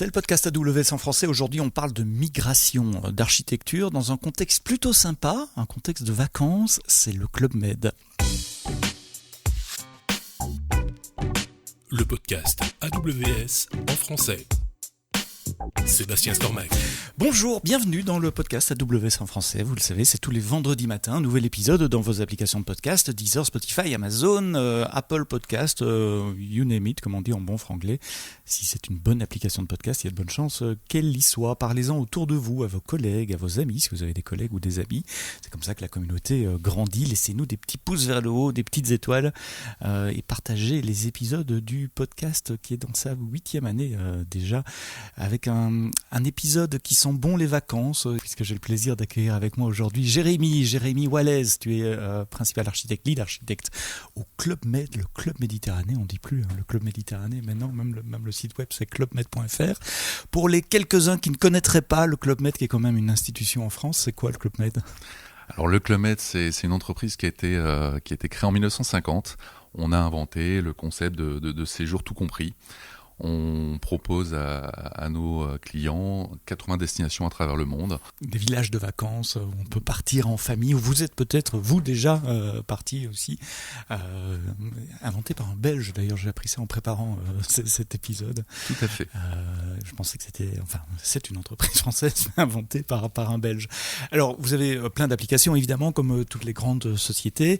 C'est le podcast AWS en français. Aujourd'hui, on parle de migration, d'architecture dans un contexte plutôt sympa, un contexte de vacances. C'est le Club Med. Le podcast AWS en français. Sébastien Stormac. Bonjour, bienvenue dans le podcast AWS en français. Vous le savez, c'est tous les vendredis matins, un nouvel épisode dans vos applications de podcast, Deezer, Spotify, Amazon, Apple Podcast, you name it, comme on dit en bon franglais. Si c'est une bonne application de podcast, il y a de bonnes chances qu'elle y soit. Parlez-en autour de vous, à vos collègues, à vos amis, si vous avez des collègues ou des amis. C'est comme ça que la communauté grandit. Laissez-nous des petits pouces vers le haut, des petites étoiles et partagez les épisodes du podcast qui est dans sa 8e année déjà, avec un épisode qui sent bon les vacances, puisque j'ai le plaisir d'accueillir avec moi aujourd'hui Jérémy Wallace. Tu es principal architecte, lead architecte au Club Med, le Club Méditerranée, on ne dit plus le Club Méditerranée, maintenant même le site web c'est clubmed.fr. Pour les quelques-uns qui ne connaîtraient pas le Club Med, qui est quand même une institution en France, c'est quoi le Club Med ? Alors le Club Med, c'est une entreprise qui a été créée en 1950. On a inventé le concept de séjour tout compris. On propose à nos clients 80 destinations à travers le monde. Des villages de vacances où on peut partir en famille, où vous êtes peut-être, vous déjà, parti aussi, inventé par un Belge. D'ailleurs, j'ai appris ça en préparant cet épisode. Tout à fait. Je pensais que c'est une entreprise française inventée par un Belge. Alors, vous avez plein d'applications, évidemment, comme toutes les grandes sociétés.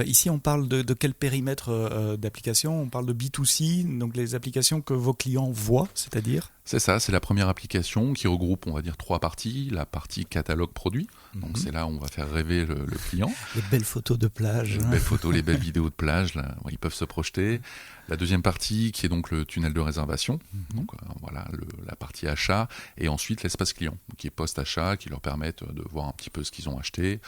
Ici, on parle de quel périmètre d'application ? On parle de B2C, donc les applications que vos clients voient, c'est-à-dire ? C'est ça, c'est la première application qui regroupe, on va dire, 3 parties. La partie catalogue produit, donc c'est là où on va faire rêver le client. Les belles photos de plage. Les belles photos, les belles vidéos de plage, là, ils peuvent se projeter. La deuxième partie qui est donc le tunnel de réservation, donc voilà la partie achat, et ensuite l'espace client, qui est post-achat, qui leur permettent de voir un petit peu ce qu'ils ont acheté,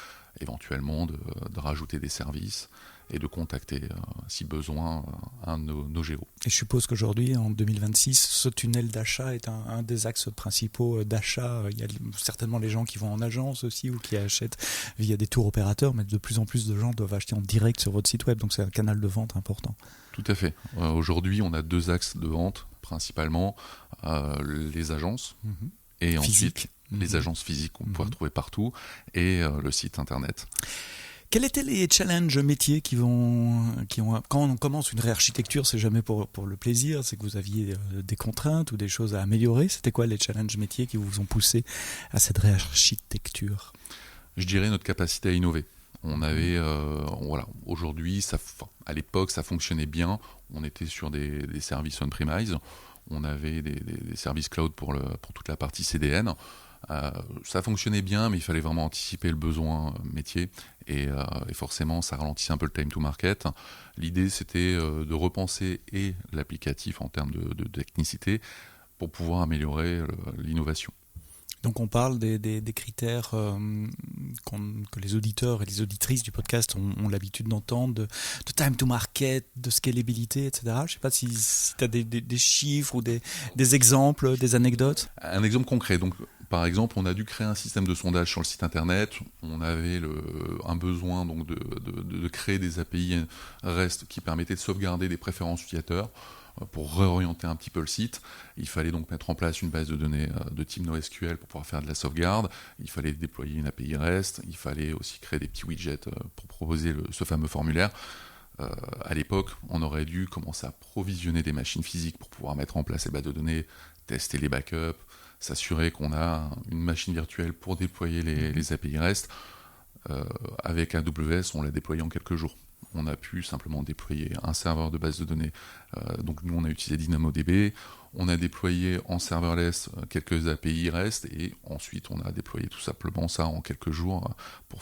éventuellement de rajouter des services et de contacter, si besoin, un de nos géos. Et je suppose qu'aujourd'hui, en 2026, ce tunnel d'achat est un des axes principaux d'achat. Il y a certainement les gens qui vont en agence aussi ou qui achètent via des tours opérateurs, mais de plus en plus de gens doivent acheter en direct sur votre site web, donc c'est un canal de vente important. Tout à fait. Aujourd'hui, on a 2 axes de vente, principalement les agences et ensuite les agences physiques qu'on peut retrouver partout et le site internet. Quels étaient les challenges métiers qui ont quand on commence une réarchitecture, c'est jamais pour le plaisir, c'est que vous aviez des contraintes ou des choses à améliorer. C'était quoi les challenges métiers qui vous ont poussé à cette réarchitecture ? Je dirais notre capacité à innover. On avait, aujourd'hui, à l'époque, ça fonctionnait bien. On était sur des services on-premise. On avait des services cloud pour toute la partie CDN. Ça fonctionnait bien, mais il fallait vraiment anticiper le besoin métier et forcément ça ralentissait un peu le time to market. L'idée c'était de repenser l'applicatif en termes de technicité pour pouvoir améliorer l'innovation. Donc on parle des critères que les auditeurs et les auditrices du podcast ont l'habitude d'entendre, de time to market, de scalabilité, etc. Je ne sais pas si tu as des chiffres ou des exemples, des anecdotes. Un exemple concret, donc par exemple, on a dû créer un système de sondage sur le site internet. On avait un besoin donc de créer des API REST qui permettaient de sauvegarder des préférences utilisateurs pour réorienter un petit peu le site. Il fallait donc mettre en place une base de données de type NoSQL pour pouvoir faire de la sauvegarde. Il fallait déployer une API REST. Il fallait aussi créer des petits widgets pour proposer ce fameux formulaire. À l'époque, on aurait dû commencer à provisionner des machines physiques pour pouvoir mettre en place ces bases de données, tester les backups, s'assurer qu'on a une machine virtuelle pour déployer les API REST. Avec AWS, on l'a déployé en quelques jours. On a pu simplement déployer un serveur de base de données. Donc nous, on a utilisé DynamoDB. On a déployé en serverless quelques API REST et ensuite, on a déployé tout simplement ça en quelques jours pour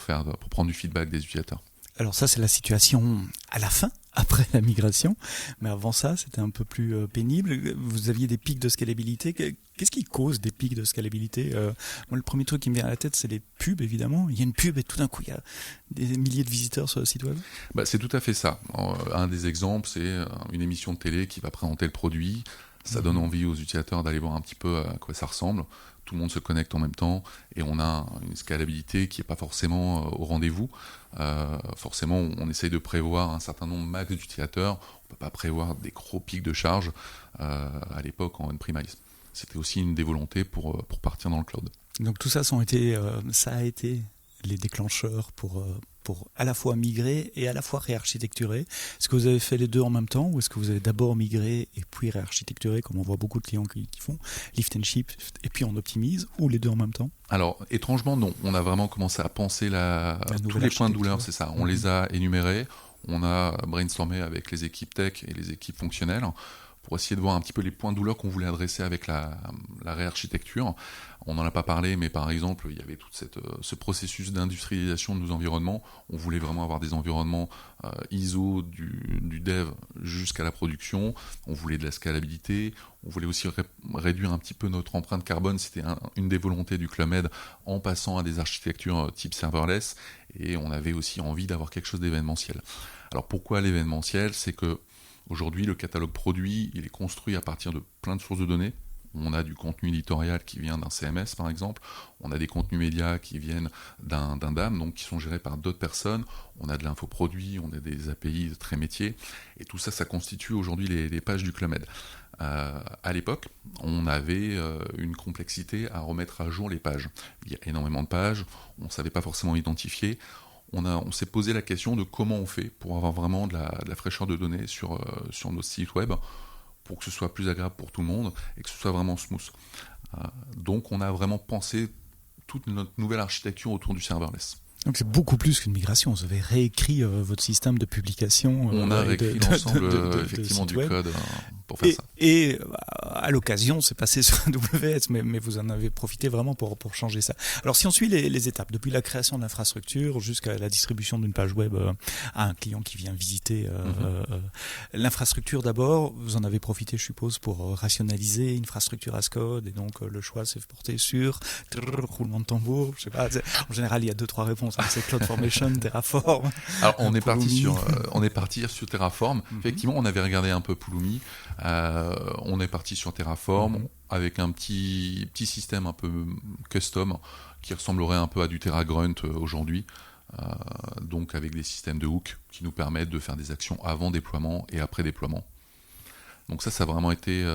prendre du feedback des utilisateurs. Alors ça, c'est la situation à la fin, après la migration. Mais avant ça, c'était un peu plus pénible. Vous aviez des pics de scalabilité. Qu'est-ce qui cause des pics de scalabilité ? Moi, le premier truc qui me vient à la tête, c'est les pubs, évidemment. Il y a une pub et tout d'un coup, il y a des milliers de visiteurs sur le site web. C'est tout à fait ça. Un des exemples, c'est une émission de télé qui va présenter le produit. Ça donne envie aux utilisateurs d'aller voir un petit peu à quoi ça ressemble. Tout le monde se connecte en même temps et on a une scalabilité qui n'est pas forcément au rendez-vous. Forcément, on essaye de prévoir un certain nombre max d'utilisateurs. On ne peut pas prévoir des gros pics de charge à l'époque en on-premise. c'était aussi une des volontés pour partir dans le cloud. Donc tout ça, ça a été les déclencheurs pour à la fois migrer et à la fois réarchitecturer. Est-ce que vous avez fait les deux en même temps ou est-ce que vous avez d'abord migré et puis réarchitecturé, comme on voit beaucoup de clients qui font, lift and shift et puis on optimise, ou les deux en même temps? Alors, étrangement, non. On a vraiment commencé à penser tous les points de douleur, c'est ça. On les a énumérés, on a brainstormé avec les équipes tech et les équipes fonctionnelles pour essayer de voir un petit peu les points de douleur qu'on voulait adresser avec la réarchitecture. On n'en a pas parlé, mais par exemple, il y avait tout ce processus d'industrialisation de nos environnements. On voulait vraiment avoir des environnements ISO du dev jusqu'à la production. On voulait de la scalabilité. On voulait aussi réduire un petit peu notre empreinte carbone. C'était une des volontés du Club Med en passant à des architectures type serverless. Et on avait aussi envie d'avoir quelque chose d'événementiel. Alors pourquoi l'événementiel ? C'est que aujourd'hui, le catalogue produit, il est construit à partir de plein de sources de données. On a du contenu éditorial qui vient d'un CMS, par exemple. On a des contenus médias qui viennent d'un DAM, donc qui sont gérés par d'autres personnes. On a de l'infoproduit, on a des API très métiers. Et tout ça, ça constitue aujourd'hui les pages du Club Med. À l'époque, on avait une complexité à remettre à jour les pages. Il y a énormément de pages, on ne savait pas forcément identifier. On s'est posé la question de comment on fait pour avoir vraiment de la fraîcheur de données sur nos sites web, pour que ce soit plus agréable pour tout le monde et que ce soit vraiment smooth. Donc on a vraiment pensé toute notre nouvelle architecture autour du serverless. Donc c'est beaucoup plus qu'une migration, vous avez réécrit votre système de publication. On a réécrit l'ensemble effectivement du code pour faire ça. Et à l'occasion, c'est passé sur AWS, mais vous en avez profité vraiment pour changer ça. Alors si on suit les étapes, depuis la création de l'infrastructure jusqu'à la distribution d'une page web à un client qui vient visiter l'infrastructure d'abord, vous en avez profité, je suppose, pour rationaliser l'infrastructure as code, et donc le choix s'est porté sur roulement de tambour, je sais pas, en général il y a 2-3 réponses. C'est CloudFormation, Terraform. Alors on est parti sur Terraform. Effectivement, on avait regardé un peu Pulumi. On est parti sur Terraform avec un petit système un peu custom qui ressemblerait un peu à du TerraGrunt aujourd'hui. Donc avec des systèmes de hook qui nous permettent de faire des actions avant déploiement et après déploiement. Donc ça a vraiment été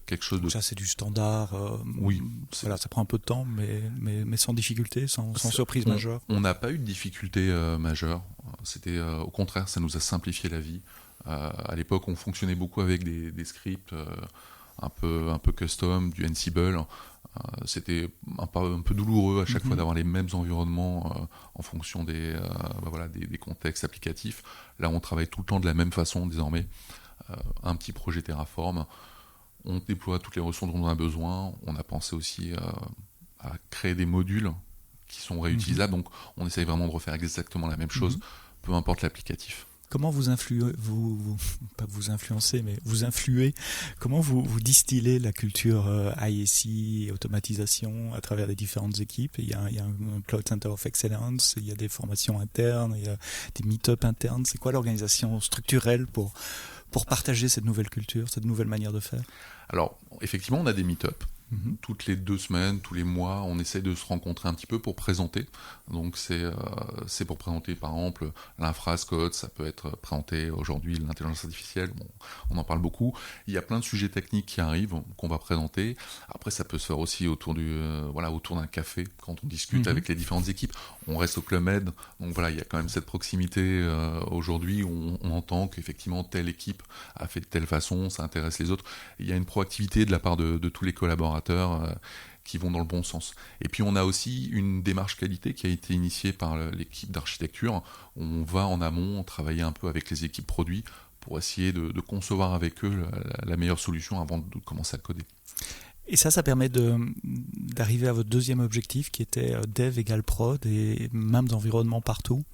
quelque chose de... Ça, c'est du standard. Oui. Voilà, ça prend un peu de temps, mais sans difficulté, sans surprise majeure. On n'a pas eu de difficulté majeure. C'était, au contraire, ça nous a simplifié la vie. À l'époque, on fonctionnait beaucoup avec des scripts un peu custom, du Ansible. C'était un peu douloureux à chaque fois d'avoir les mêmes environnements en fonction des contextes applicatifs. Là, on travaille tout le temps de la même façon désormais. Un petit projet Terraform, on déploie toutes les ressources dont on a besoin. On a pensé aussi à créer des modules qui sont réutilisables, donc on essaye vraiment de refaire exactement la même chose, peu importe l'applicatif. Comment vous influez, pas vous influencez, mais vous influez, comment vous distillez la culture ISI, automatisation à travers les différentes équipes? Il y a un Cloud Center of Excellence, il y a des formations internes, il y a des meet-up internes. C'est quoi l'organisation structurelle pour partager cette nouvelle culture, cette nouvelle manière de faire? Alors, effectivement, on a des meet-up. Toutes les 2 semaines, tous les mois, on essaie de se rencontrer un petit peu pour présenter. Donc c'est pour présenter par exemple l'infra as code, ça peut être présenté aujourd'hui l'intelligence artificielle, bon, on en parle beaucoup. Il y a plein de sujets techniques qui arrivent, qu'on va présenter. Après ça peut se faire aussi autour d'un café, quand on discute avec les différentes équipes. On reste au Club Med, donc voilà, il y a quand même cette proximité aujourd'hui où on entend qu'effectivement telle équipe a fait de telle façon, ça intéresse les autres. Il y a une proactivité de la part de tous les collaborateurs qui vont dans le bon sens. Et puis on a aussi une démarche qualité qui a été initiée par l'équipe d'architecture. On va en amont travailler un peu avec les équipes produits pour essayer de concevoir avec eux la meilleure solution avant de commencer à coder. Et ça permet d'arriver à votre deuxième objectif qui était dev égale prod et même d'environnement partout.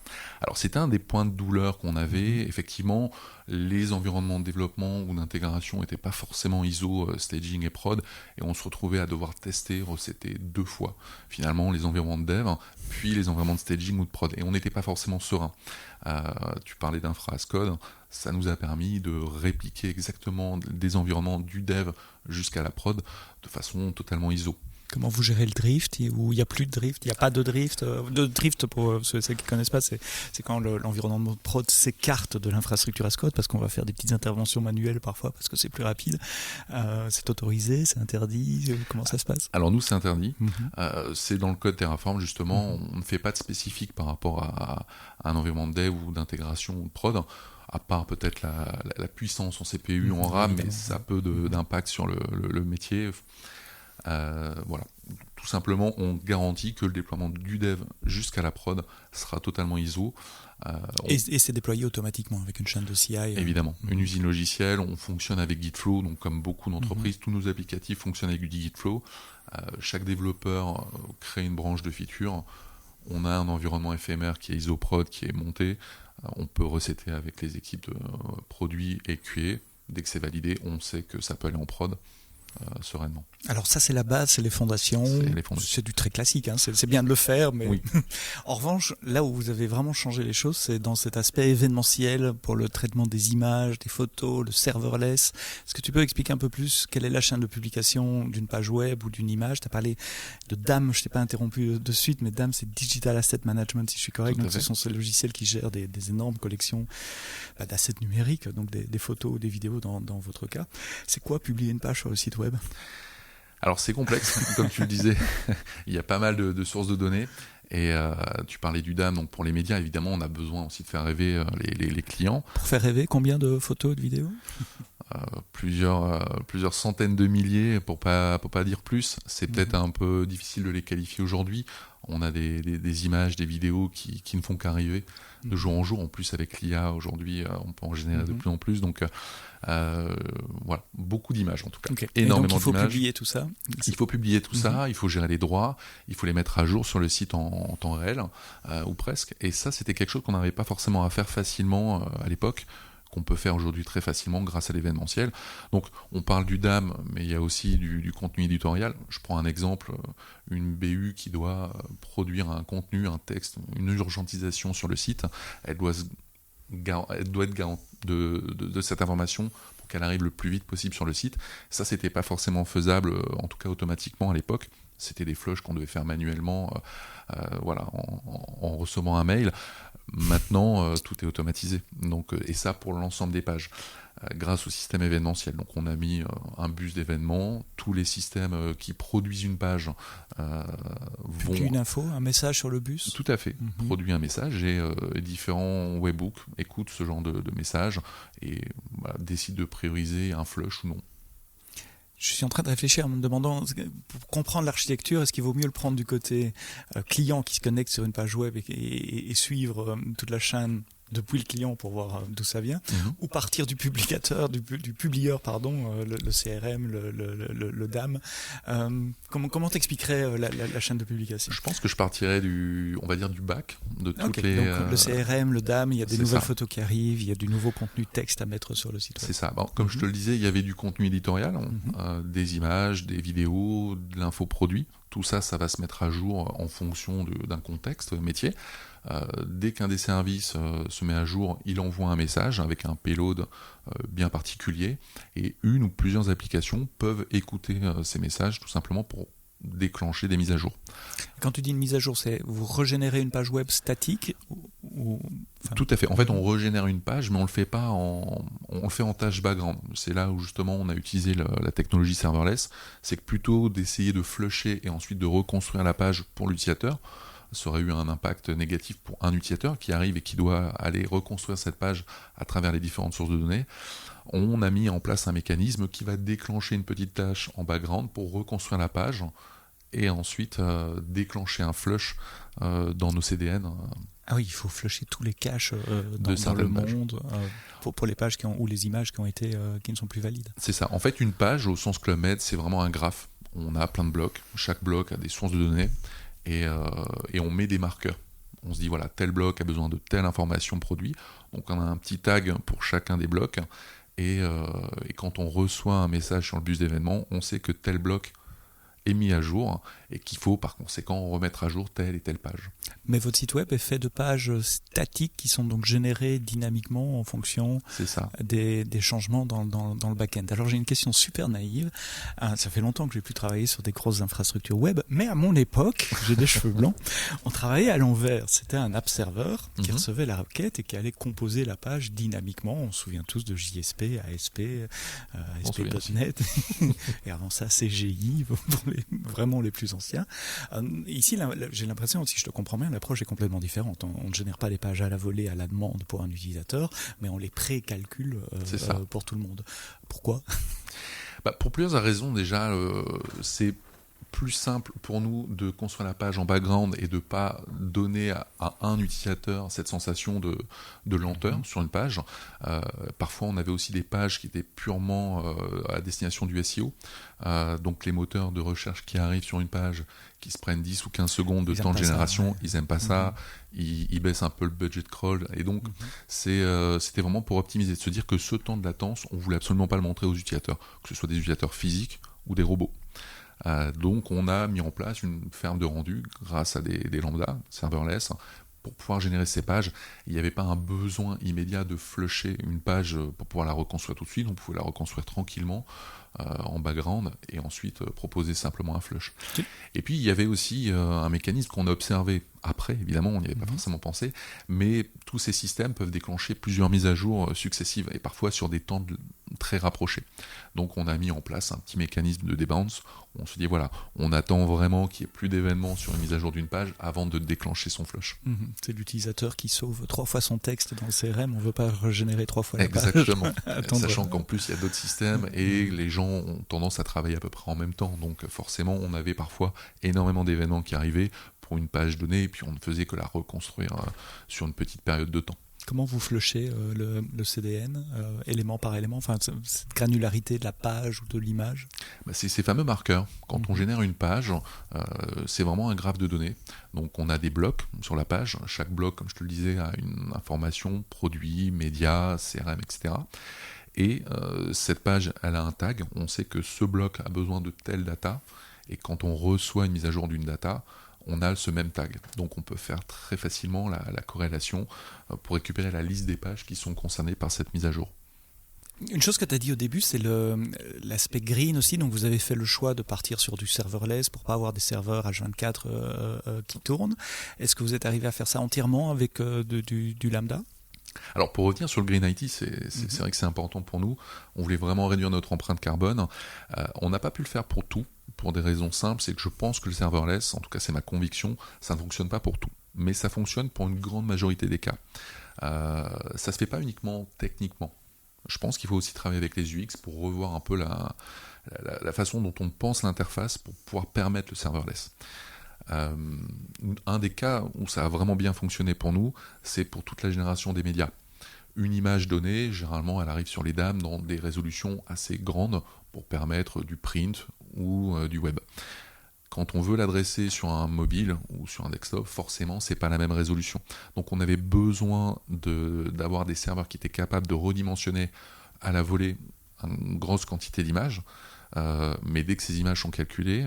Alors c'était un des points de douleur qu'on avait. Effectivement, les environnements de développement ou d'intégration n'étaient pas forcément ISO, staging et prod, et on se retrouvait à devoir tester, recéter 2 fois finalement les environnements de dev, puis les environnements de staging ou de prod, et on n'était pas forcément serein. Tu parlais d'infra as code, ça nous a permis de répliquer exactement des environnements du dev jusqu'à la prod de façon totalement ISO. Comment vous gérez le drift, ou il n'y a plus de drift, il n'y a pas de drift. De drift, pour ceux qui ne connaissent pas, c'est quand l'environnement de prod s'écarte de l'infrastructure as code, parce qu'on va faire des petites interventions manuelles parfois, parce que c'est plus rapide. C'est autorisé, c'est interdit, comment ça se passe? Alors nous, c'est interdit. C'est dans le code Terraform, justement. On ne fait pas de spécifique par rapport à un environnement de dev ou d'intégration ou de prod, à part peut-être la puissance en CPU, en RAM, mais ça a peu d'impact sur le métier. Voilà. Tout simplement, on garantit que le déploiement du dev jusqu'à la prod sera totalement ISO. Et c'est déployé automatiquement avec une chaîne de CI. Évidemment, une usine logicielle, on fonctionne avec Gitflow, donc comme beaucoup d'entreprises, tous nos applicatifs fonctionnent avec du Gitflow. Chaque développeur crée une branche de feature. On a un environnement éphémère qui est ISO-prod, qui est monté. On peut recéter avec les équipes de produits et QA. Dès que c'est validé, on sait que ça peut aller en prod sereinement. Alors ça, c'est la base, c'est les fondations. C'est du très classique, hein. C'est bien de le faire, mais oui. En revanche, là où vous avez vraiment changé les choses, c'est dans cet aspect événementiel pour le traitement des images, des photos, le serverless. Est-ce que tu peux expliquer un peu plus quelle est la chaîne de publication d'une page web ou d'une image? Tu as parlé de DAM, je t'ai pas interrompu de suite, mais DAM, c'est Digital Asset Management, si je suis correct. Donc ce sont ces logiciels qui gèrent des énormes collections d'assets numériques, donc des photos ou des vidéos dans votre cas. C'est quoi publier une page sur le site web? Alors c'est complexe, comme tu le disais, il y a pas mal de sources de données, et tu parlais du DAM, donc pour les médias, évidemment, on a besoin aussi de faire rêver les clients. Pour faire rêver, combien de photos et de vidéos? Plusieurs centaines de milliers, pour pas dire plus. C'est peut-être un peu difficile de les qualifier aujourd'hui. On a des images, des vidéos qui ne font qu'arriver de jour en jour. En plus, avec l'IA, aujourd'hui, on peut en générer de plus en plus. Donc, voilà, beaucoup d'images en tout cas. Okay. Énormément donc, il faut d'images. publier tout ça. Il faut publier tout ça, il faut gérer les droits, il faut les mettre à jour sur le site en temps réel, ou presque. Et ça, c'était quelque chose qu'on n'avait pas forcément à faire facilement à l'époque, qu'on peut faire aujourd'hui très facilement grâce à l'événementiel. Donc on parle du DAM, mais il y a aussi du contenu éditorial. Je prends un exemple, une BU qui doit produire un contenu, un texte, une urgentisation sur le site, elle doit être garante de cette information pour qu'elle arrive le plus vite possible sur le site. Ça, c'était pas forcément faisable, en tout cas automatiquement à l'époque. C'était des flushs qu'on devait faire manuellement voilà, en recevant un mail. Maintenant, tout est automatisé. Donc, et ça pour l'ensemble des pages, grâce au système événementiel. Donc on a mis un bus d'événements. Tous les systèmes qui produisent une page vont... Une info, un message sur le bus? Tout à fait. Produit un message et différents webhooks écoutent ce genre de message et décident de prioriser un flush ou non. Je suis en train de réfléchir en me demandant, pour comprendre l'architecture, est-ce qu'il vaut mieux le prendre du côté client qui se connecte sur une page web et suivre toute la chaîne depuis le client pour voir d'où ça vient, ou partir du publicateur, du publieur, pardon, le CRM, le DAM. Comment t'expliquerais la chaîne de publication? Je pense que je partirais du back de toutes les... Donc le CRM, le DAM, il y a des nouvelles photos qui arrivent, il y a du nouveau contenu texte à mettre sur le site web. C'est ça. Bon, comme je te le disais, il y avait du contenu éditorial, des images, des vidéos, de l'infoproduit. Tout ça, ça va se mettre à jour en fonction d'un contexte métier. Dès qu'un des services se met à jour, il envoie un message avec un payload bien particulier et une ou plusieurs applications peuvent écouter ces messages tout simplement pour déclencher des mises à jour. Quand tu dis une mise à jour, c'est vous régénérez une page web statique Tout à fait. En fait, on régénère une page, mais on le fait pas on le fait en tâche background. C'est là où justement on a utilisé la technologie serverless. C'est que plutôt d'essayer de flusher et ensuite de reconstruire la page pour l'utilisateur, ça aurait eu un impact négatif pour un utilisateur qui arrive et qui doit aller reconstruire cette page à travers les différentes sources de données. On a mis en place un mécanisme qui va déclencher une petite tâche en background pour reconstruire la page et ensuite déclencher un flush dans nos CDN. Ah oui, il faut flusher tous les caches dans le monde pour les pages ou les images qui ne sont plus valides. C'est ça. En fait, une page, au sens Club Med, c'est vraiment un graphe. On a plein de blocs. Chaque bloc a des sources de données. Et on met des marqueurs. On se dit, voilà, tel bloc a besoin de telle information produit. Donc on a un petit tag pour chacun des blocs. Et quand on reçoit un message sur le bus d'événement, on sait que tel bloc est mis à jour et qu'il faut par conséquent remettre à jour telle et telle page. Mais votre site web est fait de pages statiques qui sont donc générées dynamiquement en fonction C'est ça. des changements dans le back-end. Alors j'ai une question super naïve. Ça fait longtemps que j'ai pu travailler sur des grosses infrastructures web, mais à mon époque, j'ai des cheveux blancs, on travaillait à l'envers. C'était un app serveur qui recevait la requête et qui allait composer la page dynamiquement. On se souvient tous de JSP, ASP, ASP.NET et avant ça CGI pour vraiment les plus anciens. Ici, j'ai l'impression, si je te comprends bien, l'approche est complètement différente. On ne génère pas les pages à la volée, à la demande pour un utilisateur, mais on les pré-calcule pour tout le monde. Pourquoi ? Pour plusieurs raisons. Déjà, c'est plus simple pour nous de construire la page en background et de ne pas donner à un utilisateur cette sensation de lenteur sur une page. Parfois, on avait aussi des pages qui étaient purement à destination du SEO. Donc, les moteurs de recherche qui arrivent sur une page, qui se prennent 10 ou 15 secondes de temps de génération, ils n'aiment pas ça. Ils baissent un peu le budget crawl. Et donc, c'était vraiment pour optimiser, de se dire que ce temps de latence, on ne voulait absolument pas le montrer aux utilisateurs, que ce soit des utilisateurs physiques ou des robots. Donc on a mis en place une ferme de rendu grâce à des lambda serverless pour pouvoir générer ces pages. Il n'y avait pas un besoin immédiat de flusher une page pour pouvoir la reconstruire tout de suite. On pouvait la reconstruire tranquillement en background et ensuite proposer simplement un flush. Et puis il y avait aussi un mécanisme qu'on a observé après, évidemment on n'y avait pas forcément pensé, mais tous ces systèmes peuvent déclencher plusieurs mises à jour successives et parfois sur des temps très rapprochés. Donc on a mis en place un petit mécanisme de debounce. On se dit voilà, on attend vraiment qu'il n'y ait plus d'événements sur une mise à jour d'une page avant de déclencher son flush. C'est l'utilisateur qui sauve 3 fois son texte dans le CRM, on ne veut pas régénérer 3 fois la page. Exactement, sachant qu'en plus il y a d'autres systèmes et les gens ont tendance à travailler à peu près en même temps, donc forcément on avait parfois énormément d'événements qui arrivaient pour une page donnée et puis on ne faisait que la reconstruire sur une petite période de temps. Comment vous flushez le CDN, élément par élément, enfin cette granularité de la page ou de l'image? C'est ces fameux marqueurs. Quand on génère une page, c'est vraiment un graphe de données. Donc on a des blocs sur la page. Chaque bloc, comme je te le disais, a une information, produit, médias, CRM, etc. Et cette page, elle a un tag. On sait que ce bloc a besoin de telle data. Et quand on reçoit une mise à jour d'une data, on a ce même tag. Donc on peut faire très facilement la corrélation pour récupérer la liste des pages qui sont concernées par cette mise à jour. Une chose que tu as dit au début, c'est l'aspect green aussi. Donc vous avez fait le choix de partir sur du serverless pour pas avoir des serveurs H24 qui tournent. Est-ce que vous êtes arrivé à faire ça entièrement avec du lambda ? Alors pour revenir sur le Green IT, c'est vrai que c'est important pour nous. On voulait vraiment réduire notre empreinte carbone. On n'a pas pu le faire pour tout, pour des raisons simples. C'est que je pense que le serverless, en tout cas c'est ma conviction, ça ne fonctionne pas pour tout. Mais ça fonctionne pour une grande majorité des cas. Ça ne se fait pas uniquement techniquement. Je pense qu'il faut aussi travailler avec les UX pour revoir un peu la façon dont on pense l'interface pour pouvoir permettre le serverless. Un des cas où ça a vraiment bien fonctionné pour nous, c'est pour toute la génération des médias. Une image donnée, généralement elle arrive sur les DAM dans des résolutions assez grandes pour permettre du print ou du web. Quand on veut l'adresser sur un mobile ou sur un desktop, forcément c'est pas la même résolution. Donc on avait besoin d'avoir des serveurs qui étaient capables de redimensionner à la volée une grosse quantité d'images. Mais dès que ces images sont calculées,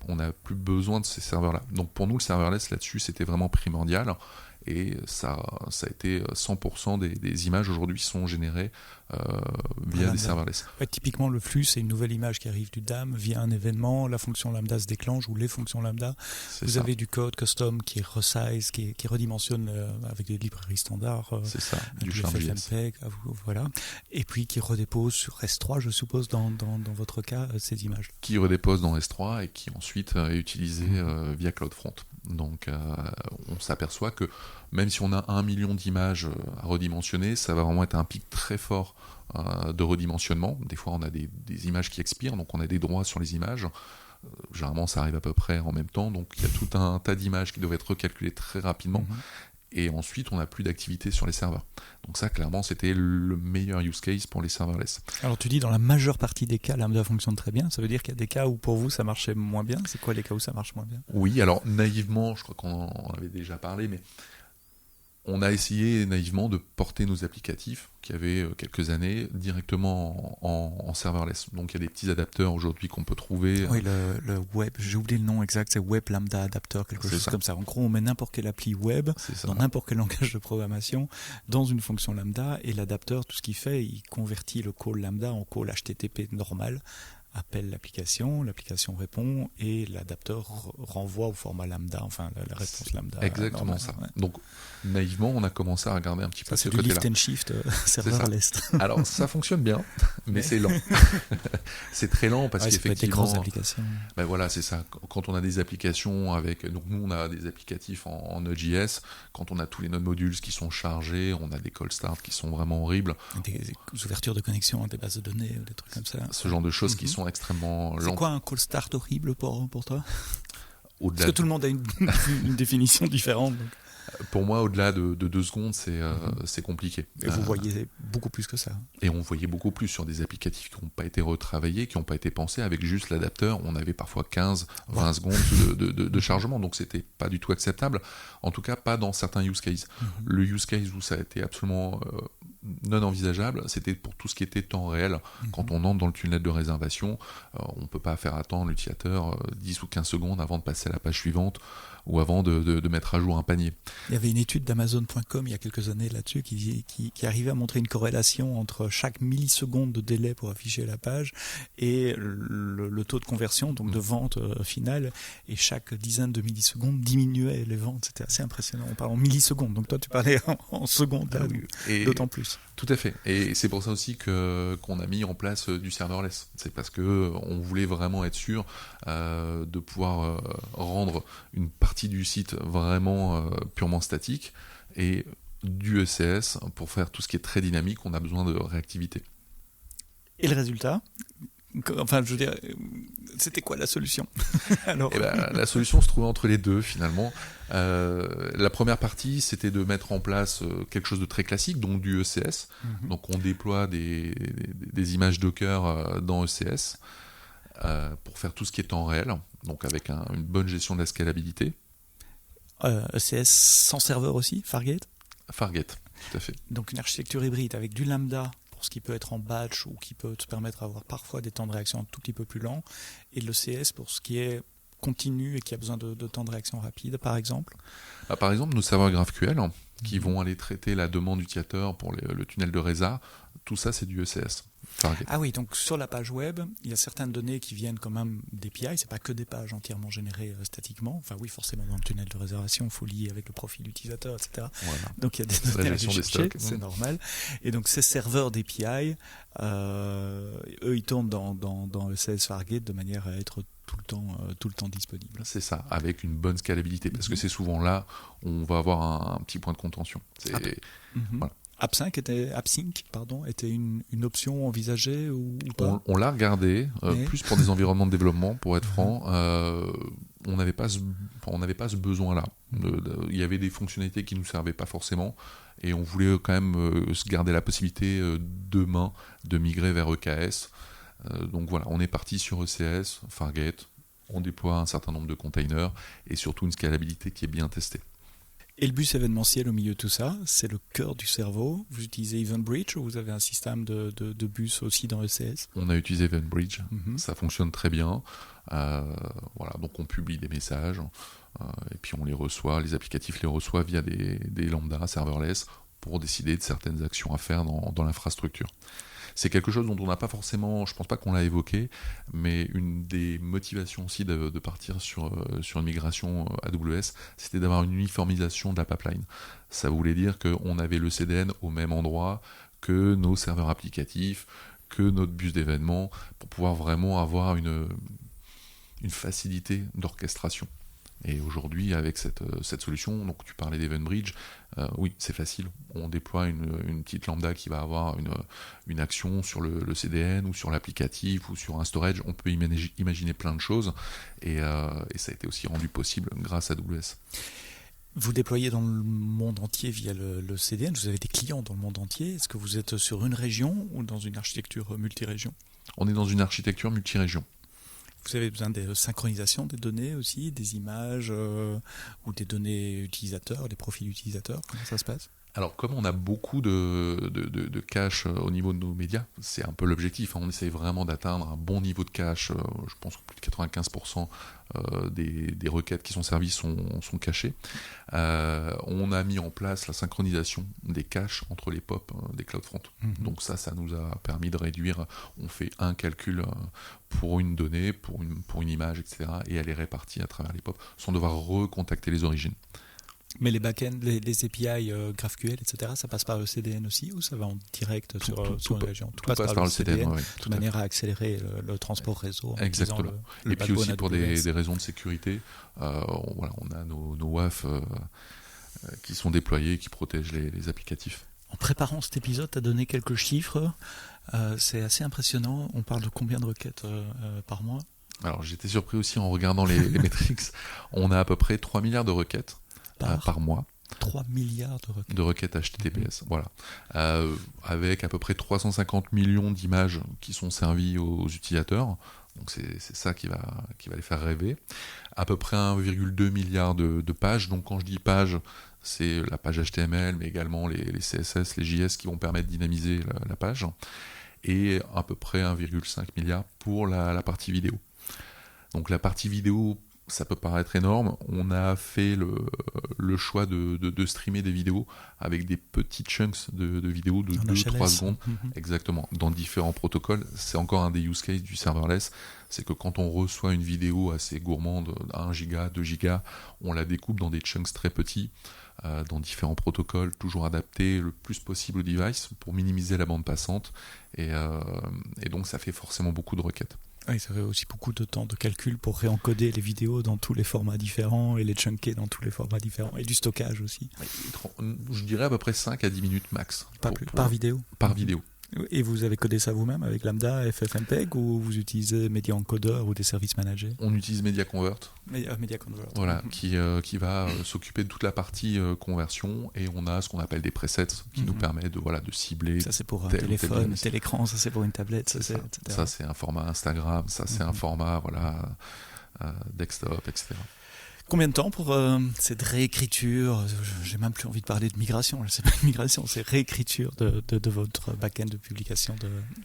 on n'a plus besoin de ces serveurs-là. Donc pour nous, le serverless là-dessus, c'était vraiment primordial. Et ça a été 100% des images aujourd'hui sont générées via des serverless. Ouais, typiquement, le flux, c'est une nouvelle image qui arrive du DAM via un événement. La fonction lambda se déclenche ou les fonctions lambda. Vous avez du code custom qui resize, qui redimensionne avec des librairies standards. C'est ça, du FFmpeg, voilà. Et puis qui redépose sur S3, je suppose, dans votre cas, ces images. Qui redépose dans S3 et qui ensuite est utilisé via CloudFront. Donc on s'aperçoit que même si on a 1 million d'images à redimensionner, ça va vraiment être un pic très fort de redimensionnement. Des fois on a des images qui expirent, donc on a des droits sur les images. Généralement ça arrive à peu près en même temps, donc il y a tout un tas d'images qui doivent être recalculées très rapidement. Et ensuite on n'a plus d'activité sur les serveurs. Donc ça clairement c'était le meilleur use case pour les serverless. Alors tu dis dans la majeure partie des cas lambda fonctionne très bien, ça veut dire qu'il y a des cas où pour vous ça marchait moins bien. C'est quoi les cas où ça marche moins bien ? Oui, alors naïvement, je crois qu'on en avait déjà parlé, mais On a essayé naïvement de porter nos applicatifs, qui avaient quelques années, directement en serverless. Donc il y a des petits adapteurs aujourd'hui qu'on peut trouver. Oui, le web, j'ai oublié le nom exact, c'est Web Lambda Adapter, quelque chose comme ça. En gros, on met n'importe quelle appli web dans n'importe quel langage de programmation dans une fonction lambda, et l'adapteur, tout ce qu'il fait, il convertit le call lambda en call HTTP normal, appelle l'application répond, et l'adapteur renvoie au format lambda, enfin la réponse lambda. Exactement normale, ça. Ouais. Donc naïvement, on a commencé à regarder un petit peu Ça, ce c'est du côté-là. lift and shift serverless. Alors ça fonctionne bien, mais c'est lent. C'est très lent parce qu'effectivement, grosses applications. Ben voilà, c'est ça. Quand on a des applications avec, donc nous on a des applicatifs en Node.js. Quand on a tous les Node modules qui sont chargés, on a des call start qui sont vraiment horribles. Des ouvertures de connexion à des bases de données, des trucs comme ça. Ce genre de choses qui sont extrêmement lentes. C'est quoi un call start horrible pour toi? Au-delà Parce que tout le monde a une définition différente. Donc. Pour moi, au-delà de 2 secondes, c'est compliqué. Et vous voyez beaucoup plus que ça. Et on voyait beaucoup plus sur des applicatifs qui n'ont pas été retravaillés, qui n'ont pas été pensés. Avec juste l'adapteur, on avait parfois 15-20 secondes de chargement, donc c'était pas du tout acceptable. En tout cas, pas dans certains use cases. Le use case où ça a été absolument non envisageable, c'était pour tout ce qui était temps réel. Quand on entre dans le tunnel de réservation, on ne peut pas faire attendre l'utilisateur 10 ou 15 secondes avant de passer à la page suivante, ou avant de mettre à jour un panier. Il y avait une étude d'Amazon.com il y a quelques années là-dessus qui arrivait à montrer une corrélation entre chaque milliseconde de délai pour afficher la page et le taux de conversion, donc de vente finale, et chaque dizaine de millisecondes diminuait les ventes. C'était assez impressionnant. On parle en millisecondes, donc toi tu parlais en secondes, là, d'autant plus. Tout à fait. Et c'est pour ça aussi qu'on a mis en place du serverless. C'est parce qu'on voulait vraiment être sûr de pouvoir rendre une partie du site vraiment purement statique, et du ECS, pour faire tout ce qui est très dynamique, on a besoin de réactivité. Et le résultat ? Enfin, je veux dire, c'était quoi la solution? Alors... la solution se trouvait entre les deux, finalement. La première partie, c'était de mettre en place quelque chose de très classique, donc du ECS. Donc on déploie des images Docker dans ECS pour faire tout ce qui est temps réel, donc avec une bonne gestion de la scalabilité. ECS sans serveur aussi, Fargate? Fargate, tout à fait. Donc une architecture hybride avec du lambda pour ce qui peut être en batch ou qui peut te permettre d'avoir parfois des temps de réaction un tout petit peu plus lents, et l'ECS pour ce qui est continu et qui a besoin de temps de réaction rapide, par exemple. Par exemple, nos serveurs GraphQL qui vont aller traiter la demande utilisateur pour le tunnel de Reza, tout ça c'est du ECS. Fargate. Ah oui, donc sur la page web, il y a certaines données qui viennent quand même d'API, c'est pas que des pages entièrement générées statiquement. Enfin oui, forcément dans le tunnel de réservation, il faut lier avec le profil utilisateur, etc. Voilà. Donc il y a des données à aller chercher, c'est normal. Et donc ces serveurs d'API, eux ils tournent dans ECS Fargate de manière à être tout le temps disponible. C'est ça, avec une bonne scalabilité, parce que c'est souvent là où on va avoir un petit point de contention. Voilà. AppSync était une option envisagée ou pas? On l'a regardé, plus pour des environnements de développement, pour être franc. On n'avait pas ce besoin-là. Il y avait des fonctionnalités qui ne nous servaient pas forcément, et on voulait quand même se garder la possibilité demain de migrer vers EKS. Donc voilà, on est parti sur ECS, Fargate, on déploie un certain nombre de containers et surtout une scalabilité qui est bien testée. Et le bus événementiel au milieu de tout ça, c'est le cœur du cerveau. Vous utilisez EventBridge ou vous avez un système de bus aussi dans ECS? On a utilisé EventBridge, ça fonctionne très bien. Voilà, donc on publie des messages et puis on les reçoit, les applicatifs les reçoivent via des lambda serverless pour décider de certaines actions à faire dans l'infrastructure. C'est quelque chose dont on n'a pas forcément, je pense pas qu'on l'a évoqué, mais une des motivations aussi de partir sur une migration AWS, c'était d'avoir une uniformisation de la pipeline. Ça voulait dire qu'on avait le CDN au même endroit que nos serveurs applicatifs, que notre bus d'événements, pour pouvoir vraiment avoir une facilité d'orchestration. Et aujourd'hui, avec cette solution, donc tu parlais d'EventBridge, oui, c'est facile. On déploie une petite lambda qui va avoir une action sur le CDN ou sur l'applicatif ou sur un storage. On peut imaginer plein de choses et ça a été aussi rendu possible grâce à AWS. Vous déployez dans le monde entier via le CDN, vous avez des clients dans le monde entier. Est-ce que vous êtes sur une région ou dans une architecture multirégion? On est dans une architecture multirégion. Vous avez besoin de synchronisation des données aussi, des images ou des données utilisateurs, des profils utilisateurs. Comment ça se passe ? Alors, comme on a beaucoup de cache au niveau de nos médias, c'est un peu l'objectif. On essaye vraiment d'atteindre un bon niveau de cache. Je pense que plus de 95% des requêtes qui sont servies sont cachées. On a mis en place la synchronisation des caches entre les POP des CloudFront. Donc ça nous a permis de réduire. On fait un calcul pour une donnée, pour une image, etc. Et elle est répartie à travers les POP sans devoir recontacter les origines. Mais les back-ends, les API GraphQL, etc., ça passe par le CDN aussi ou ça va en direct sur une région ? Tout passe par le CDN, oui, de manière à accélérer le transport réseau. Exactement. Et puis aussi pour des raisons de sécurité, on a nos WAF qui sont déployés, qui protègent les applicatifs. En préparant cet épisode, tu as donné quelques chiffres. C'est assez impressionnant. On parle de combien de requêtes par mois ? Alors j'étais surpris aussi en regardant les métriques. On a à peu près 3 milliards de requêtes par mois. 3 milliards de requêtes HTTPS, voilà. Avec à peu près 350 millions d'images qui sont servies aux utilisateurs. Donc c'est ça qui va les faire rêver. À peu près 1,2 milliard de pages. Donc quand je dis pages, c'est la page HTML, mais également les CSS, les JS qui vont permettre de dynamiser la page. Et à peu près 1,5 milliard pour la partie vidéo. Donc la partie vidéo, ça peut paraître énorme. On a fait le choix de streamer des vidéos avec des petits chunks de vidéos de 2-3 secondes. Exactement. Dans différents protocoles. C'est encore un des use cases du serverless. C'est que quand on reçoit une vidéo assez gourmande, 1 giga, 2 gigas, on la découpe dans des chunks très petits, dans différents protocoles, toujours adaptés le plus possible au device pour minimiser la bande passante. Et donc ça fait forcément beaucoup de requêtes. Oui, ça fait aussi beaucoup de temps de calcul pour réencoder les vidéos dans tous les formats différents et les chunker dans tous les formats différents. Et du stockage aussi. Je dirais à peu près 5 à 10 minutes max. Par vidéo ? Par vidéo. Et vous avez codé ça vous-même avec Lambda, FFmpeg ou vous utilisez Media Encoder ou des services managés ? On utilise Media Convert. Media Convert. Voilà, qui va s'occuper de toute la partie conversion, et on a ce qu'on appelle des presets qui nous permettent de cibler. Ça c'est pour un téléphone, tel écran, ça c'est pour une tablette, etc. Ça c'est un format Instagram, ça c'est un format desktop, etc. Combien de temps pour cette réécriture ? J'ai même plus envie de parler de migration. C'est pas une migration, c'est réécriture de votre back-end de publication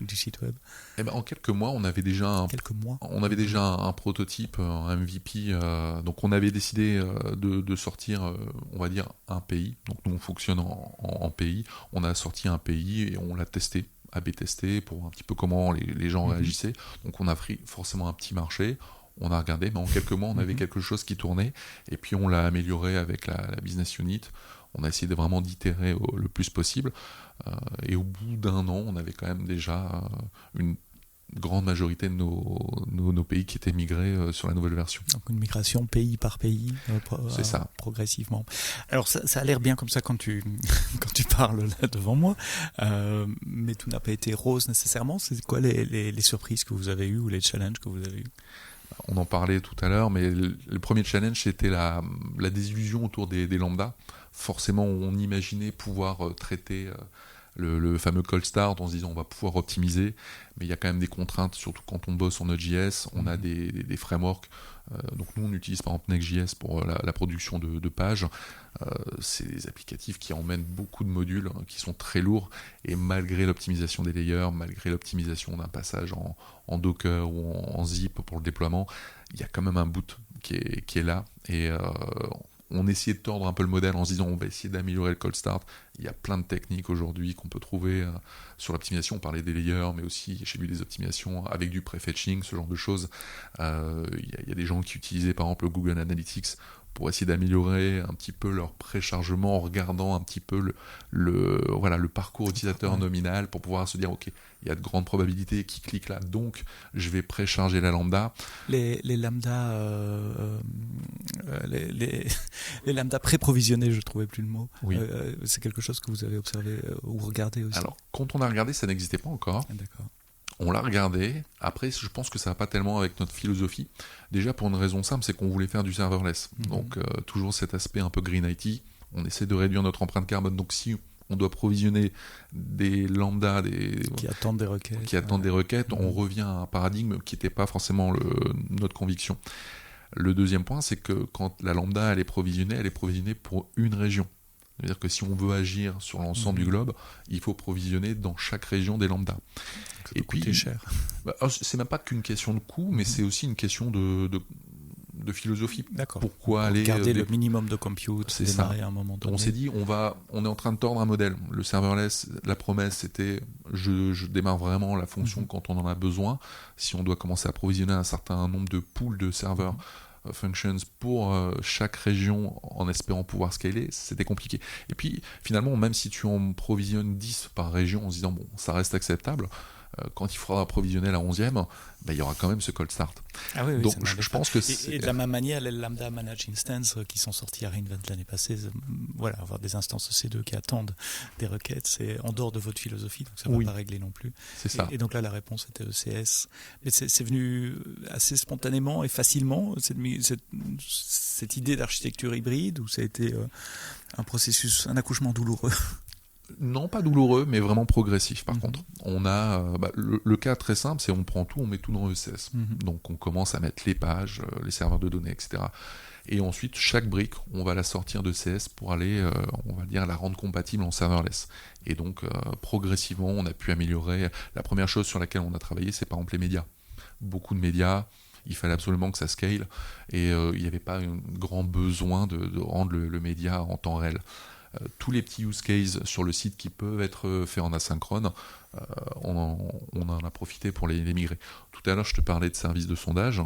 du site web. Eh ben, en quelques mois, on avait déjà un prototype, un MVP. Donc on avait décidé de sortir, on va dire, un pays. Donc nous on fonctionne en pays. On a sorti un pays et on l'a testé. A/B testé pour un petit peu comment les gens réagissaient. Donc on a pris forcément un petit marché. On a regardé, mais en quelques mois, on avait quelque chose qui tournait, et puis on l'a amélioré avec la business unit. On a essayé de vraiment d'itérer le plus possible, et au bout d'un an, on avait quand même déjà une grande majorité de nos pays qui étaient migrés sur la nouvelle version. Donc une migration pays par pays, c'est ça. Progressivement. Alors ça a l'air bien comme ça quand tu parles là devant moi, mais tout n'a pas été rose nécessairement. C'est quoi les surprises que vous avez eues ou les challenges que vous avez eus ? On en parlait tout à l'heure, mais le premier challenge, c'était la désillusion autour des lambdas. Forcément, on imaginait pouvoir traiter le fameux cold start en se disant on va pouvoir optimiser, mais il y a quand même des contraintes, surtout quand on bosse en Node.js. On a des frameworks. Donc nous, on utilise par exemple Next.js pour la production de pages. C'est des applicatifs qui emmènent beaucoup de modules qui sont très lourds, et malgré l'optimisation des layers, malgré l'optimisation d'un passage en Docker ou en zip pour le déploiement, il y a quand même un boot qui est là, et on essayait de tordre un peu le modèle en se disant on va essayer d'améliorer le cold start. Il y a plein de techniques aujourd'hui qu'on peut trouver sur l'optimisation. On parlait des layers, mais aussi j'ai vu des optimisations avec du prefetching, ce genre de choses. Il y a des gens qui utilisaient par exemple le Google Analytics pour essayer d'améliorer un petit peu leur préchargement en regardant un petit peu le parcours utilisateur nominal pour pouvoir se dire ok, il y a de grandes probabilités qui cliquent là, donc je vais précharger la lambda. Les lambda les lambda pré-provisionnés, je trouvais plus le mot. Oui. C'est quelque chose que vous avez observé ou regardé aussi? Alors quand on a regardé, ça n'existait pas encore. D'accord. On l'a regardé. Après, je pense que ça va pas tellement avec notre philosophie. Déjà, pour une raison simple, c'est qu'on voulait faire du serverless. Donc, toujours cet aspect un peu green IT. On essaie de réduire notre empreinte carbone. Donc, si on doit provisionner des lambda, qui attendent des requêtes. On revient à un paradigme qui n'était pas forcément notre conviction. Le deuxième point, c'est que quand la lambda elle est provisionnée pour une région. C'est-à-dire que si on veut agir sur l'ensemble du globe, il faut provisionner dans chaque région des lambdas. Ça peut coûter cher. C'est même pas qu'une question de coût, mais c'est aussi une question de philosophie. D'accord. Pourquoi aller garder le minimum de compute, c'est démarrer ça. À un moment donné. On s'est dit, on est en train de tordre un modèle. Le serverless, la promesse, c'était je démarre vraiment la fonction quand on en a besoin. Si on doit commencer à provisionner un certain nombre de pools de serveurs functions pour chaque région en espérant pouvoir scaler, c'était compliqué. Et puis finalement, même si tu en provisionnes 10 par région en se disant bon, ça reste acceptable, quand il faudra approvisionner la 11e, il y aura quand même ce cold start. Ah oui, donc je pense que et de la même manière, les Lambda Managed Instance qui sont sortis à reInvent l'année passée, voilà, avoir des instances C2 qui attendent des requêtes, c'est en dehors de votre philosophie, donc ça ne va pas régler non plus. C'est ça. Et donc là, la réponse était ECS. Mais c'est venu assez spontanément et facilement, cette idée d'architecture hybride, ou ça a été un processus, un accouchement douloureux? Non, pas douloureux, mais vraiment progressif par contre. On a le cas très simple, c'est on prend tout, on met tout dans ECS. Donc on commence à mettre les pages, les serveurs de données, etc. Et ensuite, chaque brique, on va la sortir de CS pour aller, on va dire, la rendre compatible en serverless. Et donc, progressivement, on a pu améliorer. La première chose sur laquelle on a travaillé, c'est par exemple les médias. Beaucoup de médias, il fallait absolument que ça scale, et il n'y avait pas un grand besoin de rendre le média en temps réel. Tous les petits use cases sur le site qui peuvent être faits en asynchrone, on en a profité pour les migrer. Tout à l'heure, je te parlais de services de sondage.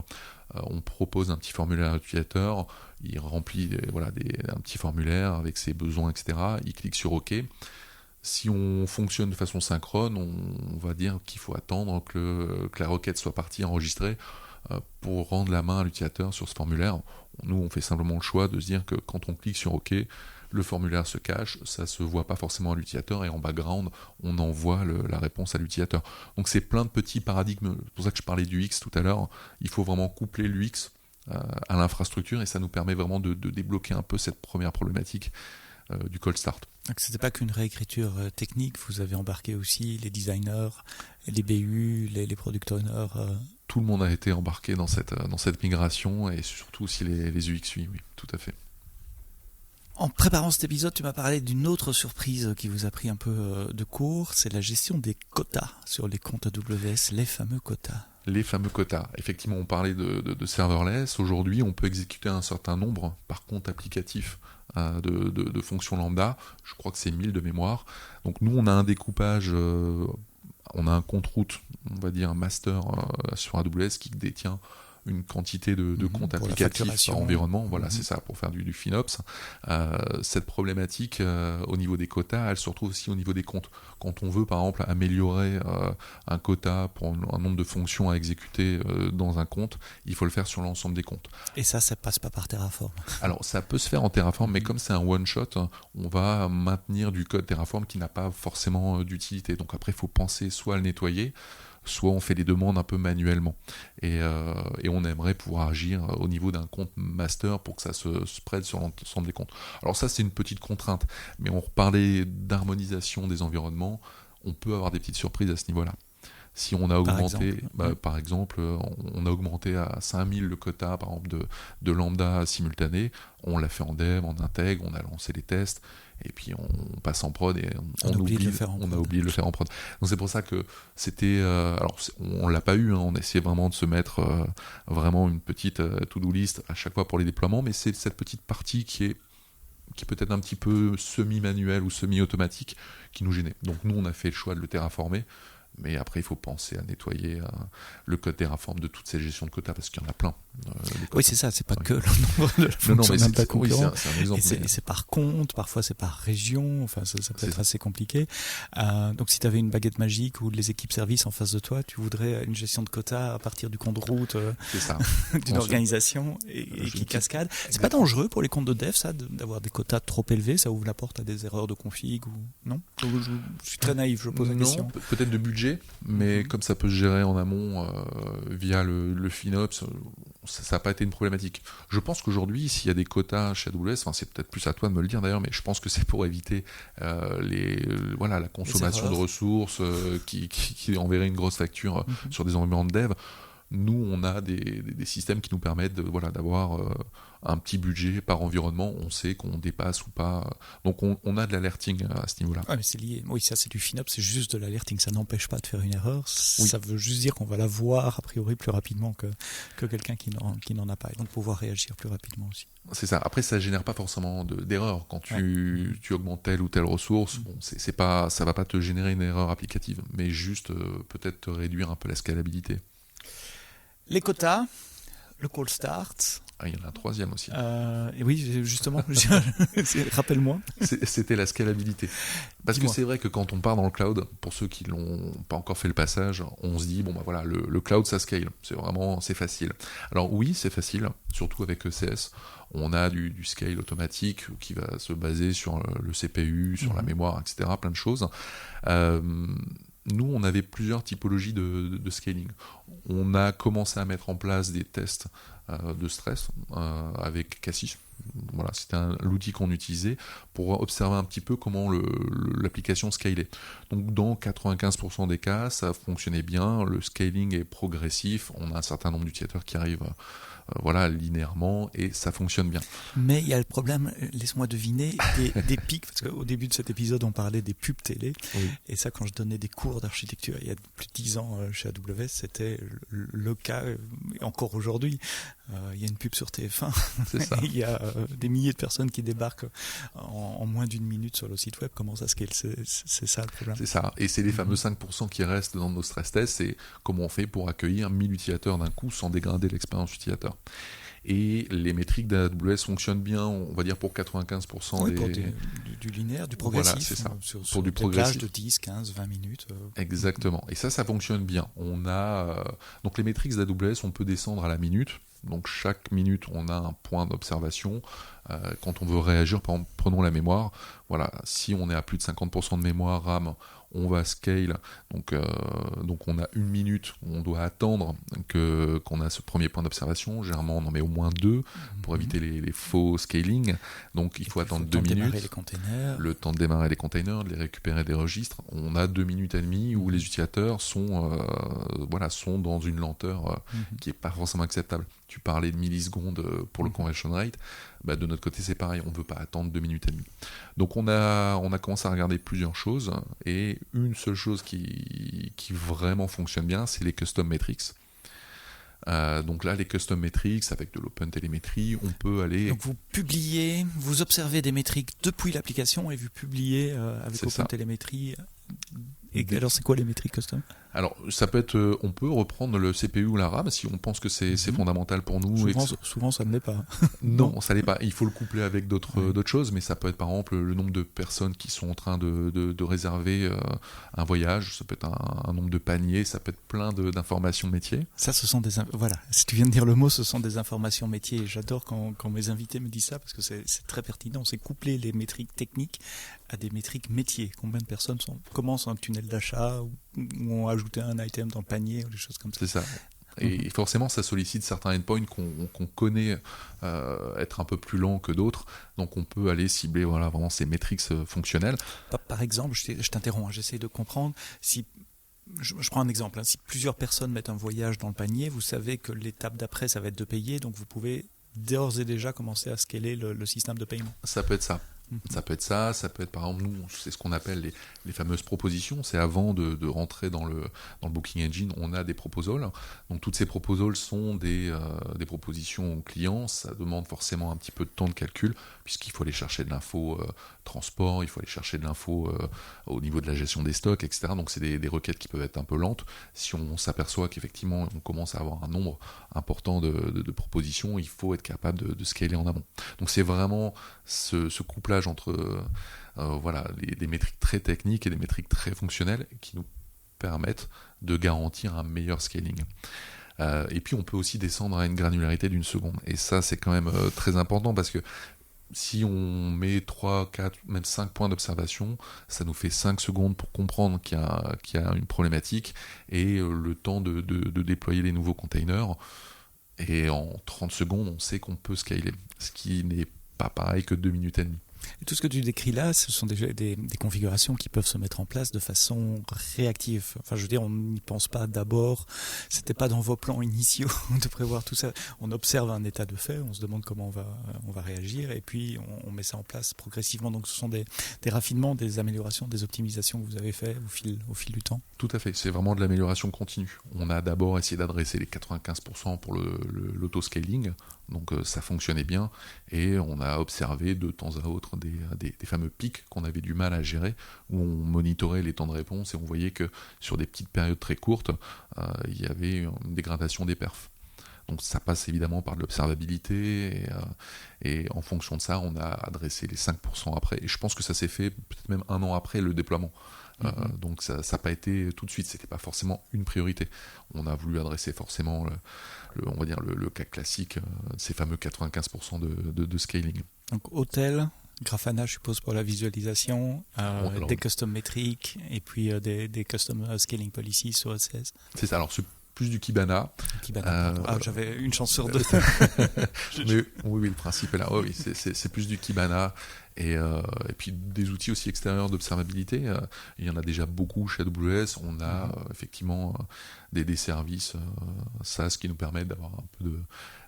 On propose un petit formulaire à l'utilisateur, il remplit un petit formulaire avec ses besoins, etc. Il clique sur OK. Si on fonctionne de façon synchrone, on va dire qu'il faut attendre que la requête soit partie enregistrée pour rendre la main à l'utilisateur sur ce formulaire. Nous, on fait simplement le choix de se dire que quand on clique sur OK, le formulaire se cache, ça ne se voit pas forcément à l'utilisateur, et en background, on envoie la réponse à l'utilisateur. Donc c'est plein de petits paradigmes, c'est pour ça que je parlais du X tout à l'heure, il faut vraiment coupler l'UX à l'infrastructure, et ça nous permet vraiment de débloquer un peu cette première problématique du cold start. Donc ce n'était pas qu'une réécriture technique, vous avez embarqué aussi les designers, les BU, les product owners. Tout le monde a été embarqué dans cette migration, et surtout aussi les UX, oui, tout à fait. En préparant cet épisode, tu m'as parlé d'une autre surprise qui vous a pris un peu de court, c'est la gestion des quotas sur les comptes AWS, les fameux quotas. Les fameux quotas. Effectivement, on parlait de serverless. Aujourd'hui, on peut exécuter un certain nombre par compte applicatif de fonctions lambda. Je crois que c'est 1000 de mémoire. Donc nous, on a un découpage, on a un compte route, on va dire un master sur AWS qui détient une quantité de comptes applicatifs par environnement, voilà, c'est ça, pour faire du FinOps. Cette problématique au niveau des quotas, elle se retrouve aussi au niveau des comptes. Quand on veut, par exemple, améliorer un quota pour un nombre de fonctions à exécuter dans un compte, il faut le faire sur l'ensemble des comptes. Et ça passe pas par Terraform? Alors, ça peut se faire en Terraform, mais comme c'est un one-shot, on va maintenir du code Terraform qui n'a pas forcément d'utilité. Donc après, il faut penser soit à le nettoyer, soit on fait les demandes un peu manuellement. Et on aimerait pouvoir agir au niveau d'un compte master pour que ça se spread sur l'ensemble des comptes. Alors ça, c'est une petite contrainte, mais on parlait d'harmonisation des environnements, on peut avoir des petites surprises à ce niveau-là. Si on a augmenté, par exemple, on a augmenté à 5000 le quota, par exemple, de lambda simultané, on l'a fait en dev, en intègre, on a lancé les tests, et puis on passe en prod et on a oublié de le faire en prod. Donc c'est pour ça que c'était... alors on l'a pas eu, on a essayé vraiment de se mettre vraiment une petite to-do list à chaque fois pour les déploiements, mais c'est cette petite partie qui est peut-être un petit peu semi-manuelle ou semi-automatique qui nous gênait. Donc nous, on a fait le choix de le terraformer. Mais après, il faut penser à nettoyer le code Terraform de toutes ces gestions de quotas, parce qu'il y en a plein. Oui, c'est ça, c'est pas que le nombre de fonctions data concurrents. C'est un exemple. Et c'est par compte, parfois c'est par région, enfin ça peut être assez compliqué. Donc si tu avais une baguette magique ou les équipes services en face de toi, tu voudrais une gestion de quotas à partir du compte route d'une organisation et qui cascade. C'est pas dangereux pour les comptes de dev, ça, d'avoir des quotas trop élevés? Ça ouvre la porte à des erreurs de config ou non? Je suis très naïf, je pose la question. Peut-être de budget, mais comme ça peut se gérer en amont via le FinOps, ça n'a pas été une problématique. Je pense qu'aujourd'hui, s'il y a des quotas chez AWS, c'est peut-être plus à toi de me le dire d'ailleurs, mais je pense que c'est pour éviter la consommation de ressources qui enverrait une grosse facture sur des environnements de dev. Nous, on a des systèmes qui nous permettent d'avoir un petit budget par environnement. On sait qu'on dépasse ou pas. Donc, on a de l'alerting à ce niveau-là. Ouais, mais c'est lié. Oui, ça, c'est du FinOps, c'est juste de l'alerting. Ça n'empêche pas de faire une erreur. Oui. Ça veut juste dire qu'on va la voir, a priori, plus rapidement que quelqu'un qui n'en a pas. Et donc, pouvoir réagir plus rapidement aussi. C'est ça. Après, ça ne génère pas forcément d'erreur. Quand tu augmentes telle ou telle ressource, ça ne va pas te générer une erreur applicative, mais juste peut-être te réduire un peu la scalabilité. Les quotas, le call start. Il y en a un troisième aussi. Et oui, justement, rappelle-moi. C'était la scalabilité. Parce Dis-moi. que c'est vrai que quand on part dans le cloud, pour ceux qui n'ont pas encore fait le passage, on se dit, le cloud, ça scale. C'est facile. Alors oui, c'est facile, surtout avec ECS. On a du scale automatique qui va se baser sur le CPU, sur la mémoire, etc. Plein de choses. Nous, on avait plusieurs typologies de scaling. On a commencé à mettre en place des tests de stress avec Cassis. Voilà, c'était l'outil qu'on utilisait pour observer un petit peu comment l'application scalait. Donc, dans 95% des cas, ça fonctionnait bien. Le scaling est progressif. On a un certain nombre d'utilisateurs qui arrivent linéairement, et ça fonctionne bien. Mais il y a le problème, laisse-moi deviner, des pics, parce qu'au début de cet épisode, on parlait des pubs télé, et ça, quand je donnais des cours d'architecture il y a plus de 10 ans chez AWS, c'était le cas, encore aujourd'hui. Il y a une pub sur TF1, C'est ça. Il y a des milliers de personnes qui débarquent en moins d'une minute sur le site web. Comment ça scale? C'est ça le problème. C'est ça, et c'est les fameux 5% qui restent dans nos stress tests, c'est comment on fait pour accueillir 1000 utilisateurs d'un coup sans dégrader l'expérience utilisateur. Et les métriques d'AWS fonctionnent bien, on va dire pour 95% Oui, pour du linéaire, du progressif. Voilà, c'est ça. Sur du des plages progressif. de 10, 15, 20 minutes. Exactement. Et ça fonctionne bien. On a donc les métriques d'AWS, on peut descendre à la minute. Donc chaque minute, on a un point d'observation. Quand on veut réagir, par exemple, prenons la mémoire. Voilà, si on est à plus de 50% de mémoire RAM, on va scale. Donc on a une minute où on doit attendre qu'on a ce premier point d'observation. Généralement, on en met au moins 2 pour éviter les faux scaling. Donc il faut attendre 2 minutes. Le temps de démarrer les containers, de les récupérer des registres. On a 2 minutes et demie où les utilisateurs sont dans une lenteur qui n'est pas forcément acceptable. Tu parlais de millisecondes pour le conversion rate. De notre côté, c'est pareil. On ne veut pas attendre 2 minutes et demie. Donc on a commencé à regarder plusieurs choses, et une seule chose qui vraiment fonctionne bien, c'est les custom metrics. Donc là, les custom metrics avec de l'open télémétrie, on peut aller... Donc vous observez des métriques depuis l'application et vous publiez avec open télémétrie. Et alors, c'est quoi les métriques custom? Alors, ça peut être, on peut reprendre le CPU ou la RAM si on pense que c'est fondamental pour nous. Souvent, ça ne l'est pas. Non, ça l'est pas. Il faut le coupler avec d'autres choses, mais ça peut être par exemple le nombre de personnes qui sont en train de réserver un voyage, ça peut être un nombre de paniers, ça peut être plein d'informations métiers. Ça, ce sont voilà. Si tu viens de dire le mot, ce sont des informations métiers. J'adore quand mes invités me disent ça, parce que c'est très pertinent. C'est coupler les métriques techniques à des métriques métiers. Combien de personnes commencent un tunnel d'achat ou ont ajouté un item dans le panier ou des choses comme ça. C'est ça. Et forcément, ça sollicite certains endpoints qu'on connaît être un peu plus lents que d'autres. Donc, on peut aller cibler vraiment ces métriques fonctionnelles. Par exemple, je t'interromps, j'essaie de comprendre. Si je prends un exemple. Si plusieurs personnes mettent un voyage dans le panier, vous savez que l'étape d'après, ça va être de payer. Donc, vous pouvez d'ores et déjà commencer à scaler le système de paiement. Ça peut être ça. Ça peut être ça, ça peut être par exemple, nous, c'est ce qu'on appelle les fameuses propositions. C'est avant de rentrer dans le Booking Engine, on a des proposals. Donc toutes ces proposals sont des propositions aux clients. Ça demande forcément un petit peu de temps de calcul, puisqu'il faut aller chercher de l'info transport, il faut aller chercher de l'info au niveau de la gestion des stocks, etc. Donc c'est des requêtes qui peuvent être un peu lentes. Si on s'aperçoit qu'effectivement on commence à avoir un nombre important de propositions, il faut être capable de scaler en amont. Donc c'est vraiment ce couplage entre des métriques très techniques et des métriques très fonctionnelles qui nous permettent de garantir un meilleur scaling. Et puis on peut aussi descendre à une granularité d'une seconde. Et ça, c'est quand même très important, parce que si on met 3, 4, même 5 points d'observation, ça nous fait 5 secondes pour comprendre qu'il y a une problématique, et le temps de déployer les nouveaux containers et en 30 secondes, on sait qu'on peut scaler, ce qui n'est pas pareil que 2 minutes et demie. Et tout ce que tu décris là, ce sont déjà des configurations qui peuvent se mettre en place de façon réactive. Enfin, je veux dire, on n'y pense pas d'abord. C'était pas dans vos plans initiaux de prévoir tout ça. On observe un état de fait, on se demande comment on va réagir, et puis on met ça en place progressivement. Donc, ce sont des raffinements, des améliorations, des optimisations que vous avez fait au fil du temps. Tout à fait, c'est vraiment de l'amélioration continue. On a d'abord essayé d'adresser les 95% pour l'autoscaling, donc ça fonctionnait bien, et on a observé de temps à autre des fameux pics qu'on avait du mal à gérer, où on monitorait les temps de réponse et on voyait que sur des petites périodes très courtes, il y avait une dégradation des perfs. Donc ça passe évidemment par de l'observabilité, et en fonction de ça, on a adressé les 5% après, et je pense que ça s'est fait peut-être même 1 an après le déploiement. Donc ça n'a pas été tout de suite, c'était pas forcément une priorité. On a voulu adresser forcément on va dire le cas classique, ces fameux 95% de scaling. Donc hôtel, Grafana, je suppose, pour la visualisation, des custom métriques, et puis des custom scaling policies sur ECS. C'est ça, alors c'est plus du Kibana. J'avais une chance sur 2. Mais, oui, le principe est là. Oui, c'est plus du Kibana. Et puis des outils aussi extérieurs d'observabilité. Il y en a déjà beaucoup chez AWS. On a effectivement des services SaaS qui nous permettent d'avoir un peu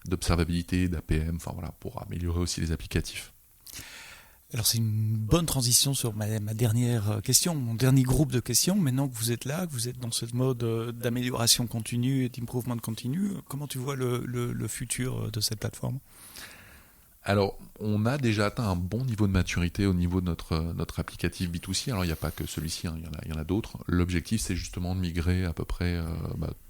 d'observabilité, d'APM, enfin voilà, pour améliorer aussi les applicatifs. Alors c'est une bonne transition sur ma dernière question, mon dernier groupe de questions. Maintenant que vous êtes là, que vous êtes dans ce mode d'amélioration continue et d'improvement continu, comment tu vois le futur de cette plateforme ? Alors, on a déjà atteint un bon niveau de maturité au niveau de notre applicatif B2C. Alors, il n'y a pas que celui-ci, hein, il y en a d'autres. L'objectif, c'est justement de migrer à peu près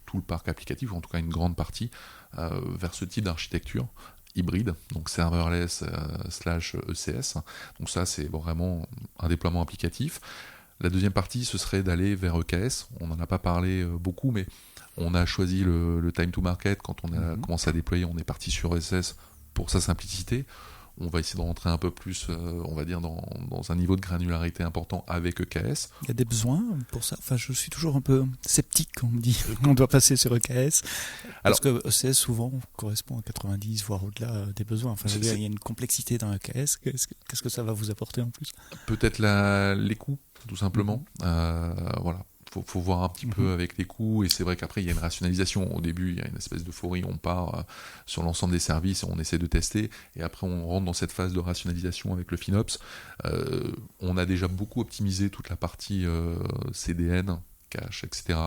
tout le parc applicatif, ou en tout cas une grande partie, vers ce type d'architecture hybride, donc serverless / ECS. Donc ça, c'est vraiment un déploiement applicatif. La deuxième partie, ce serait d'aller vers EKS. On n'en a pas parlé beaucoup, mais on a choisi le time to market. Quand on a commencé à déployer, on est parti sur ECS pour sa simplicité. On va essayer de rentrer un peu plus, on va dire, dans un niveau de granularité important avec EKS. Il y a des besoins pour ça. Enfin, je suis toujours un peu sceptique quand on me dit qu'on doit passer sur EKS. Parce que ECS, souvent, correspond à 90, voire au-delà des besoins. Enfin, il y a une complexité dans EKS. Qu'est-ce que ça va vous apporter en plus ? Peut-être les coûts, tout simplement. Voilà. Faut voir un petit peu avec les coûts, et c'est vrai qu'après il y a une rationalisation. Au début, il y a une espèce d'euphorie, on part sur l'ensemble des services et on essaie de tester, et après on rentre dans cette phase de rationalisation avec le FinOps. On a déjà beaucoup optimisé toute la partie CDN, cache, etc.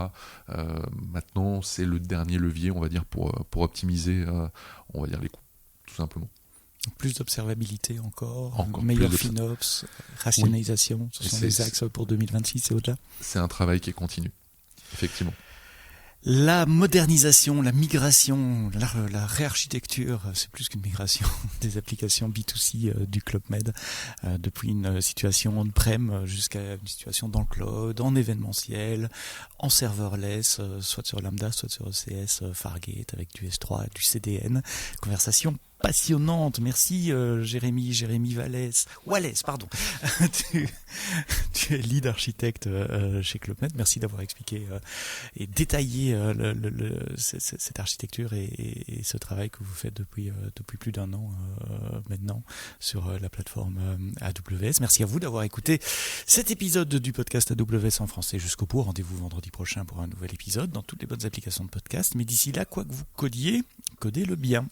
Maintenant, c'est le dernier levier, on va dire, pour optimiser, on va dire, les coûts, tout simplement. Plus d'observabilité encore meilleur FinOps, rationalisation, ce sont les axes pour 2026 et au-delà. C'est un travail qui est continu, effectivement. La modernisation, la migration, la réarchitecture, c'est plus qu'une migration des applications B2C du Club Med, depuis une situation on-prem jusqu'à une situation dans le cloud, en événementiel, en serverless, soit sur Lambda, soit sur ECS, Fargate avec du S3, du CDN. Conversation passionnante. Merci Jérémy Wallace, pardon. tu es lead architecte chez Club Med. Merci d'avoir expliqué et détaillé cette architecture et ce travail que vous faites depuis plus d'1 an maintenant sur la plateforme AWS. Merci à vous d'avoir écouté cet épisode du podcast AWS en français jusqu'au bout. Rendez-vous vendredi prochain pour un nouvel épisode dans toutes les bonnes applications de podcast. Mais d'ici là, quoi que vous codiez, codez-le bien.